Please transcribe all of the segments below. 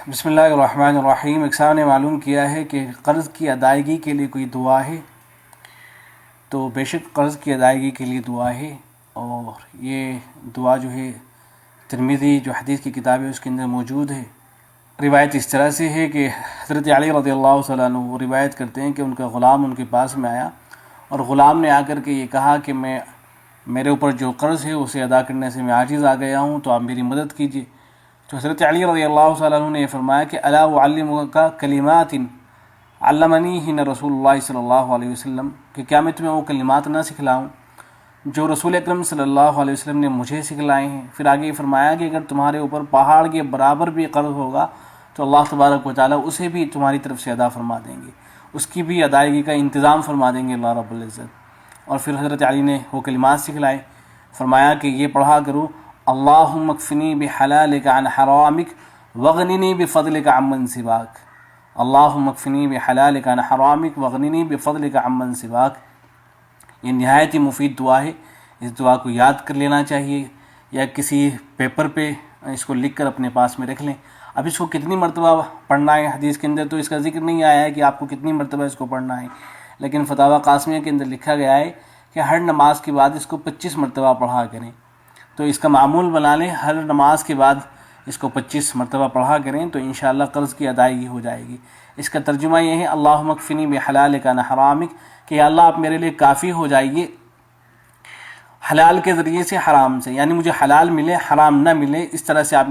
بسم اللہ الرحمن الرحیم۔ ایک صاحب نے معلوم کیا ہے کہ قرض کی ادائیگی کے لیے کوئی دعا ہے، تو بے شک قرض کی ادائیگی کے لیے دعا ہے، اور یہ دعا جو ہے ترمذی جو حدیث کی کتاب ہے اس کے اندر موجود ہے۔ روایت اس طرح سے ہے کہ حضرت علی رضی اللہ تعالیٰ عنہ وہ روایت کرتے ہیں کہ ان کا غلام ان کے پاس میں آیا، اور غلام نے آ کر کے یہ کہا کہ میرے اوپر جو قرض ہے اسے ادا کرنے سے میں عاجز آ گیا ہوں، تو آپ میری مدد کیجیے۔ تو حضرت علی رضی اللہ تعالیٰ عنہ نے یہ فرمایا کہ الا اعلمک کلمات علمنیہن رسول اللہ صلی اللہ علیہ وسلم، کہ کیا میں تمہیں وہ کلمات نہ سکھلاؤں جو رسول اکرم صلی اللہ علیہ وسلم نے مجھے سکھلائے ہیں۔ پھر آگے یہ فرمایا کہ اگر تمہارے اوپر پہاڑ کے برابر بھی قرض ہوگا تو اللہ تبارک و تعالیٰ اسے بھی تمہاری طرف سے ادا فرما دیں گے، اس کی بھی ادائیگی کا انتظام فرما دیں گے اللہ رب العزت۔ اور پھر حضرت علی نے وہ کلمات سکھلائے، فرمایا کہ یہ پڑھا کرو: اللہم اکفنی بحلالک عن حرامک واغننی بفضلک عمن سواک، اللہم اکفنی بحلالک عن حرامک واغننی بفضلک عمن سواک۔ یہ نہایت ہی مفید دعا ہے، اس دعا کو یاد کر لینا چاہیے، یا کسی پیپر پہ اس کو لکھ کر اپنے پاس میں رکھ لیں۔ اب اس کو کتنی مرتبہ پڑھنا ہے، حدیث کے اندر تو اس کا ذکر نہیں آیا ہے کہ آپ کو کتنی مرتبہ اس کو پڑھنا ہے، لیکن فتاوی قاسمیہ کے اندر لکھا گیا ہے کہ ہر نماز کے بعد اس کو 25 مرتبہ پڑھا کریں۔ تو اس کا معمول بنا لیں، ہر نماز کے بعد اس کو 25 مرتبہ پڑھا کریں تو انشاءاللہ قرض کی ادائیگی ہو جائے گی۔ اس کا ترجمہ یہ ہے: اللہم اکفنی بحلالک عن حرامک، کہ یا اللہ آپ میرے لیے کافی ہو جائیے حلال کے ذریعے سے حرام سے، یعنی مجھے حلال ملے حرام نہ ملے، اس طرح سے آپ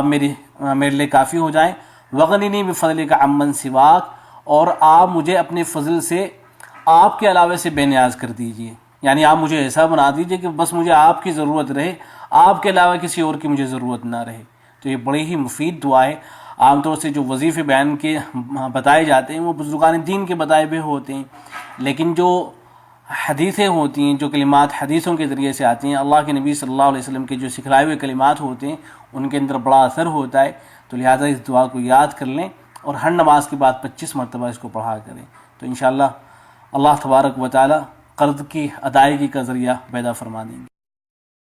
میرے لیے کافی ہو جائیں۔ وغننی بفضلک عمن سواک، اور آپ مجھے اپنے فضل سے آپ کے علاوہ سے بے نیاز کر دیجئے، یعنی آپ مجھے ایسا بنا دیجئے کہ بس مجھے آپ کی ضرورت رہے، آپ کے علاوہ کسی اور کی مجھے ضرورت نہ رہے۔ تو یہ بڑی ہی مفید دعا ہے۔ عام طور سے جو وظیفے بیان کے بتائے جاتے ہیں وہ بزرگان دین کے بتائے ہوئے ہوتے ہیں، لیکن جو حدیثیں ہوتی ہیں، جو کلمات حدیثوں کے ذریعے سے آتی ہیں، اللہ کے نبی صلی اللہ علیہ وسلم کے جو سکھلائے ہوئے کلمات ہوتے ہیں ان کے اندر بڑا اثر ہوتا ہے، تو لہٰذا اس دعا کو یاد کر لیں اور ہر نماز کے بعد 25 مرتبہ اس کو پڑھا کریں، تو انشاءاللہ اللہ تبارک و تعالی قرض کی ادائیگی کا ذریعہ پیدا فرما دیں گے۔